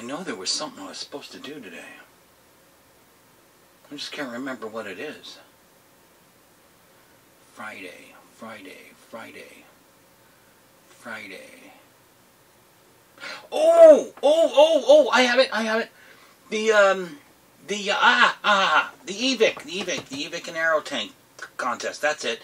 know there was something I was supposed to do today. I just can't remember what it is. Friday. Oh! I have it. The eVic and Aero Tank contest. That's it.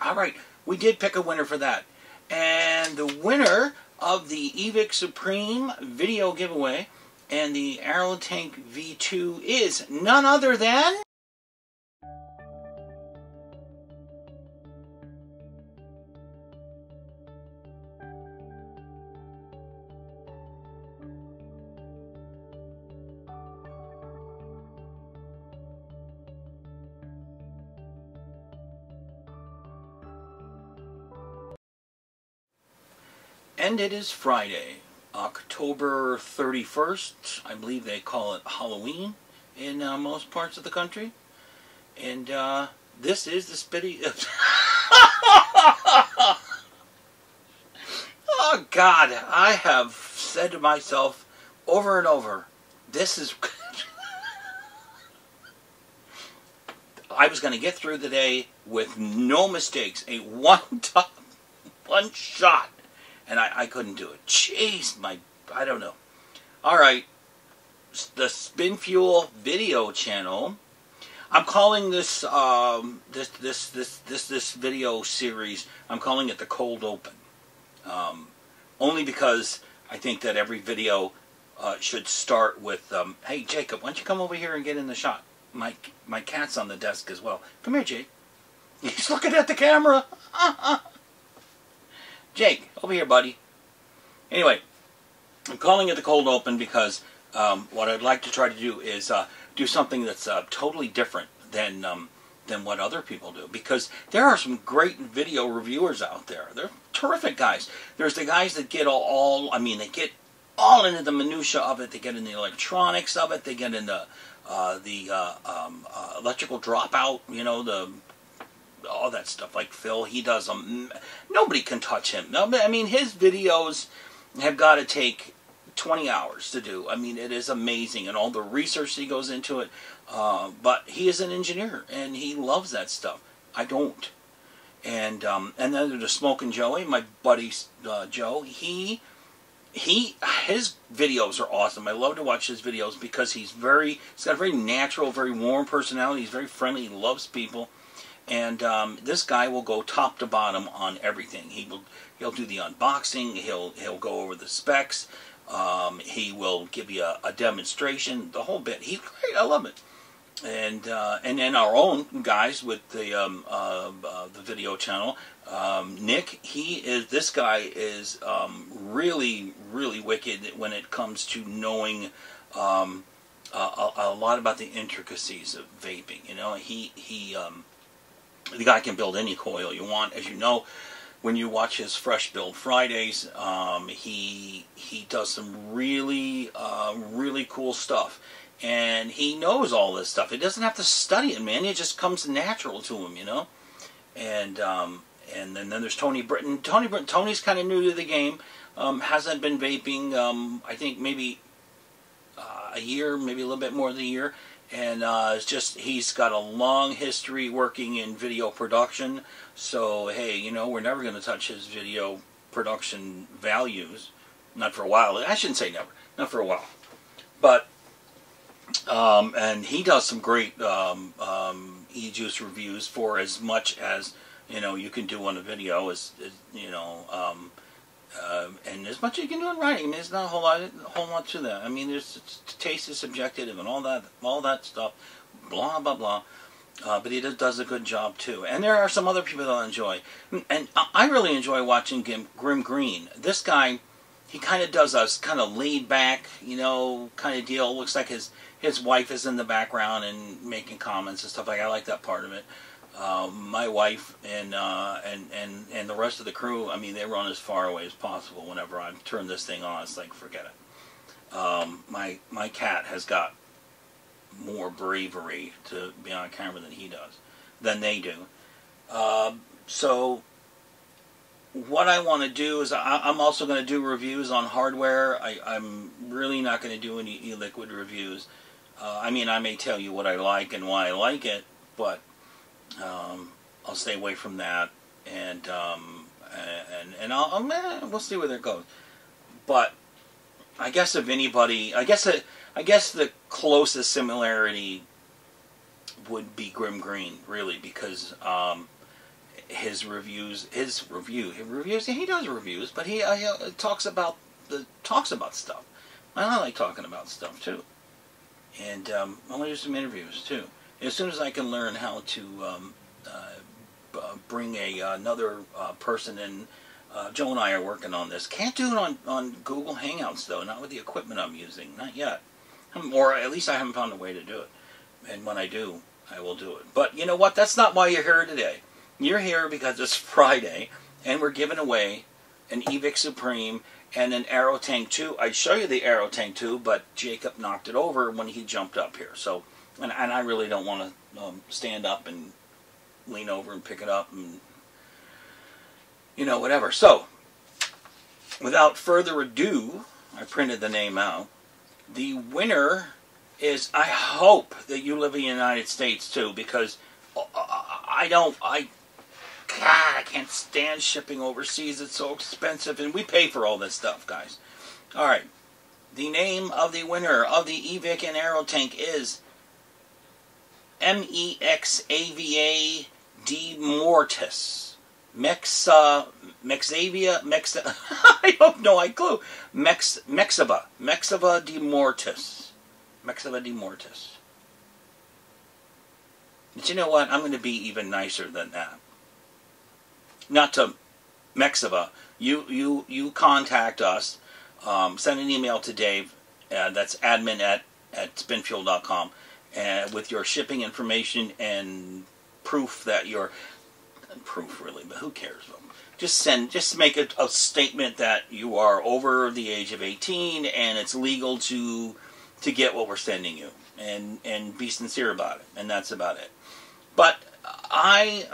All right, we did pick a winner for that, and the winner of the eVic Supreme video giveaway and the Aero Tank V2 is none other than and it is Friday, October 31st. I believe they call it Halloween in most parts of the country. And this is the Spitty... Oh, God. I have said to myself over and over, this is... I was going to get through the day with no mistakes. A one shot. And I couldn't do it. Jeez, I don't know. All right, the Spinfuel video channel. I'm calling this this video series. I'm calling it the Cold Open. Only because I think that every video should start with, "Hey Jacob, why don't you come over here and get in the shot?" My cat's on the desk as well. Come here, Jake. He's looking at the camera. Jake, over here, buddy. Anyway, I'm calling it the Cold Open because what I'd like to try to do is do something that's totally different than what other people do. Because there are some great video reviewers out there. They're terrific guys. There's the guys that get they get all into the minutia of it. They get in the electronics of it. They get into the electrical dropout. You know, all that stuff, like Phil, he does them. Nobody can touch him. No, I mean, his videos have got to take 20 hours to do. I mean, it is amazing, and all the research he goes into it. But he is an engineer, and he loves that stuff. I don't. And then there's Smokin' Joey, my buddy Joe. His videos are awesome. I love to watch his videos because he's got a very natural, very warm personality. He's very friendly. He loves people. And this guy will go top to bottom on everything. He'll do the unboxing. He'll go over the specs. He will give you a demonstration. The whole bit. He's great. I love it. And then our own guys with the video channel, Nick. This guy is really wicked when it comes to knowing a lot about the intricacies of vaping. You know, the guy can build any coil you want. As you know, when you watch his Fresh Build Fridays, he does some really cool stuff. And he knows all this stuff. He doesn't have to study it, man. It just comes natural to him, you know. And then there's Tony Britton. Tony's kind of new to the game. Hasn't been vaping, I think maybe a year, maybe a little bit more than a year. And it's just, he's got a long history working in video production. So, hey, you know, we're never going to touch his video production values. Not for a while. I shouldn't say never. Not for a while. But, and he does some great e-juice reviews for as much as, you know, you can do on a video, you know, and as much as you can do in writing. I mean, there's not a whole lot to that. I mean, taste is subjective and all that stuff, blah blah blah. But he does a good job too. And there are some other people that I enjoy, and I really enjoy watching Grim Green. This guy, he kind of does a kind of laid back, you know, kind of deal. Looks like his wife is in the background and making comments and stuff like that. I like that part of it. My wife and the rest of the crew, I mean, they run as far away as possible. Whenever I turn this thing on, it's like, forget it. My cat has got more bravery to be on camera than they do. So what I want to do is I'm also going to do reviews on hardware. I'm really not going to do any e-liquid reviews. I mean, I may tell you what I like and why I like it, but I'll stay away from that, and we'll see where that goes. But I guess if anybody, I guess the closest similarity would be Grim Green, really, because his reviews, he does reviews, but he talks about stuff. I like talking about stuff too, and I want to do some interviews too. As soon as I can learn how to bring another person in, Joe and I are working on this. Can't do it on Google Hangouts though, not with the equipment I'm using, not yet. Or at least I haven't found a way to do it. And when I do, I will do it. But you know what? That's not why you're here today. You're here because it's Friday, and we're giving away an eVic Supreme and an Aero Tank 2. I'd show you the Aero Tank 2, but Jacob knocked it over when he jumped up here. So, and I really don't want to stand up and lean over and pick it up and, you know, whatever. So, without further ado, I printed the name out. The winner is, I hope that you live in the United States too, because I can't stand shipping overseas. It's so expensive, and we pay for all this stuff, guys. All right. The name of the winner of the eVic and Aero Tank is MEXAVA de Mortis. I have no clue. Mexava de Mortis. Mexava de Mortis. But you know what? I'm going to be even nicer than that. Not to Mexava. You contact us. Send an email to Dave. That's admin at spinfuel.com. With your shipping information and proof that you're... Proof, really, but who cares? Just make a statement that you are over the age of 18 and it's legal to get what we're sending you, and be sincere about it, and that's about it. But I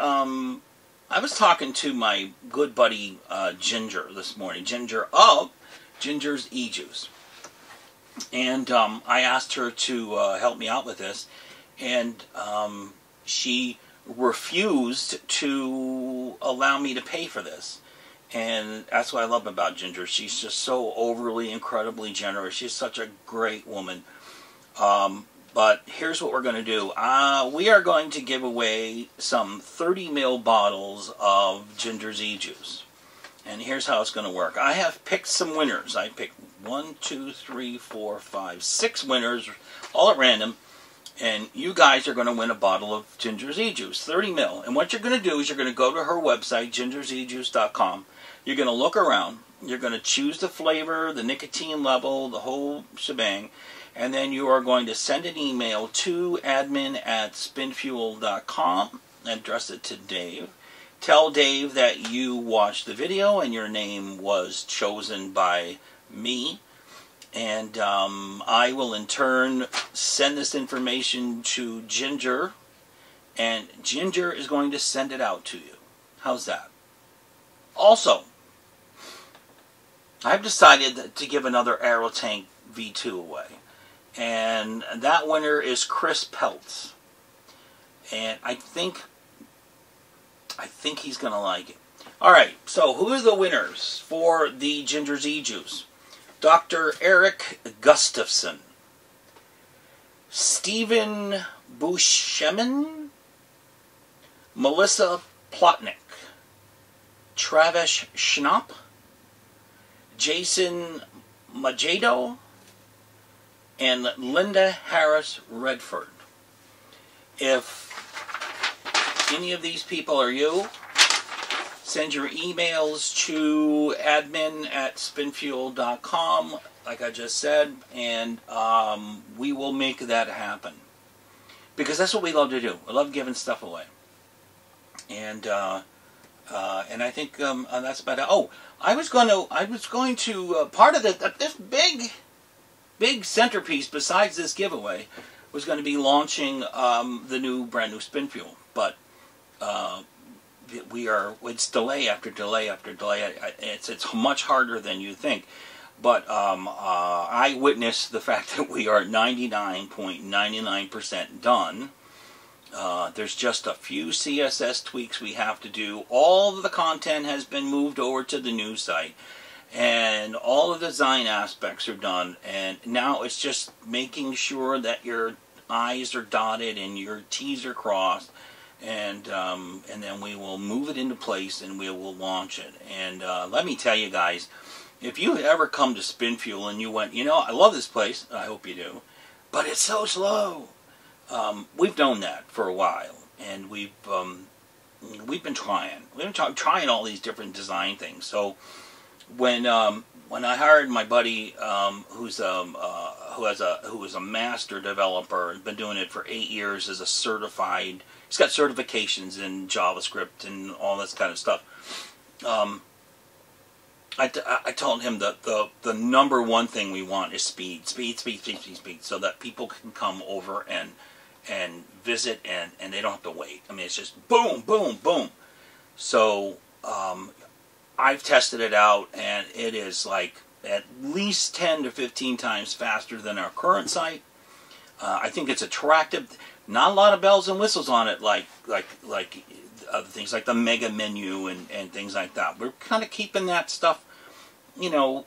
was talking to my good buddy Ginger this morning, Ginger of Ginger's E-Juice, and I asked her to help me out with this, and she refused to allow me to pay for this. And that's what I love about Ginger. She's just so overly, incredibly generous. She's such a great woman. But here's what we're going to do. We are going to give away some 30 ml bottles of Ginger's E-Juice. And here's how it's going to work. I have picked some winners. I picked 1, 2, 3, 4, 5, 6 winners, all at random. And you guys are going to win a bottle of Ginger's E-Juice, 30 ml. And what you're going to do is you're going to go to her website, gingersejuice.com. You're going to look around. You're going to choose the flavor, the nicotine level, the whole shebang. And then you are going to send an email to admin@spinfuel.com. Address it to Dave. Tell Dave that you watched the video and your name was chosen by me. And I will in turn send this information to Ginger, and Ginger is going to send it out to you. How's that? Also, I've decided to give another Aero Tank V2 away, and that winner is Chris Peltz, and I think he's going to like it. All right, so who are the winners for the Ginger's E-Juice? Dr. Eric Gustafson, Stephen Bushemin, Melissa Plotnick, Travis Schnapp, Jason Majado, and Linda Harris Redford. If any of these people are you, send your emails to admin@spinfuel.com, like I just said, and we will make that happen. Because that's what we love to do. We love giving stuff away. And I think that's about it. Oh, I was going to part of this big centerpiece besides this giveaway was going to be launching the brand new Spinfuel, but it's delay after delay after delay. It's much harder than you think. But I witnessed the fact that we are 99.99% done. There's just a few CSS tweaks we have to do. All of the content has been moved over to the new site. And all the design aspects are done. And now it's just making sure that your I's are dotted and your T's are crossed. And then we will move it into place and we will launch it. And let me tell you guys, if you ever come to Spinfuel and you went, you know, I love this place, I hope you do, but it's so slow. We've known that for a while, and we've been trying. We've been trying all these different design things. So when I hired my buddy, who was a master developer, been doing it for 8 years as a certified. He's got certifications in JavaScript and all this kind of stuff. I told him that the number one thing we want is speed, so that people can come over and visit and they don't have to wait. I mean, it's just boom, boom, boom. So I've tested it out, and it is like at least 10 to 15 times faster than our current site. I think it's attractive. Not a lot of bells and whistles on it, like other things like the mega menu and things like that. We're kind of keeping that stuff, you know,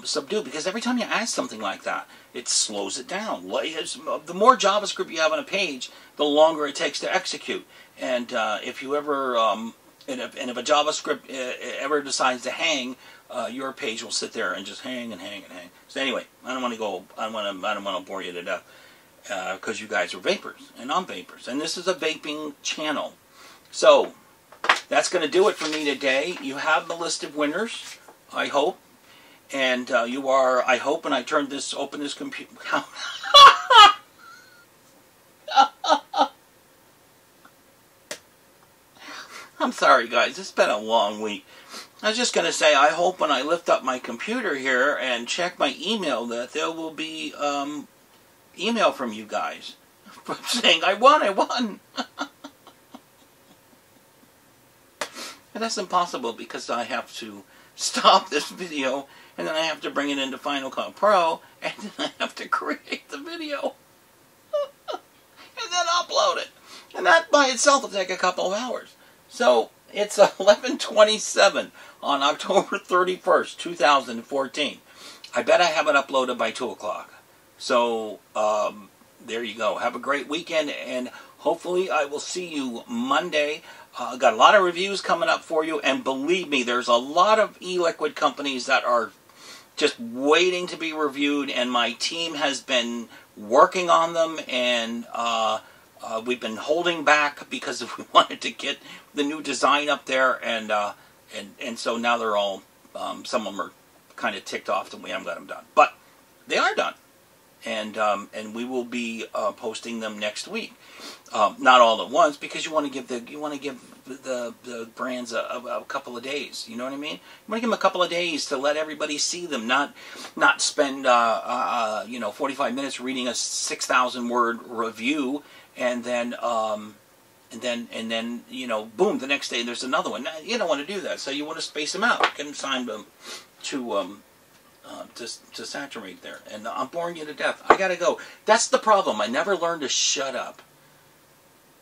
subdued, because every time you add something like that, it slows it down. The more JavaScript you have on a page, the longer it takes to execute. And if you ever, and if a JavaScript ever decides to hang, your page will sit there and just hang and hang and hang. So anyway, I don't want to bore you to death, because you guys are vapors and I'm vapors, and this is a vaping channel. So that's going to do it for me today. You have the list of winners, I hope. And you are, I hope, and I open this computer. I'm sorry, guys. It's been a long week. I was just going to say, I hope when I lift up my computer here and check my email that there will be email from you guys saying, I won. And that's impossible because I have to stop this video, and then I have to bring it into Final Cut Pro, and then I have to create the video, and then upload it. And that by itself will take a couple of hours. So it's 11:27 on October 31st, 2014. I bet I have it uploaded by 2 o'clock. So there you go. Have a great weekend, and hopefully I will see you Monday. Got a lot of reviews coming up for you, and believe me, there's a lot of e-liquid companies that are just waiting to be reviewed, and my team has been working on them, and we've been holding back because we wanted to get the new design up there, and so now they're all, some of them are kind of ticked off that we haven't got them done, but they are done. And we will be posting them next week, not all at once, because you want to give the brands a couple of days. You know what I mean? You want to give them a couple of days to let everybody see them, not spend 45 minutes reading a 6,000 word review, and then you know, boom, the next day there's another one. You don't want to do that, so you want to space them out, give them time to saturate there. And I'm boring you to death. I gotta go. That's the problem. I never learned to shut up.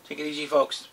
Take it easy, folks.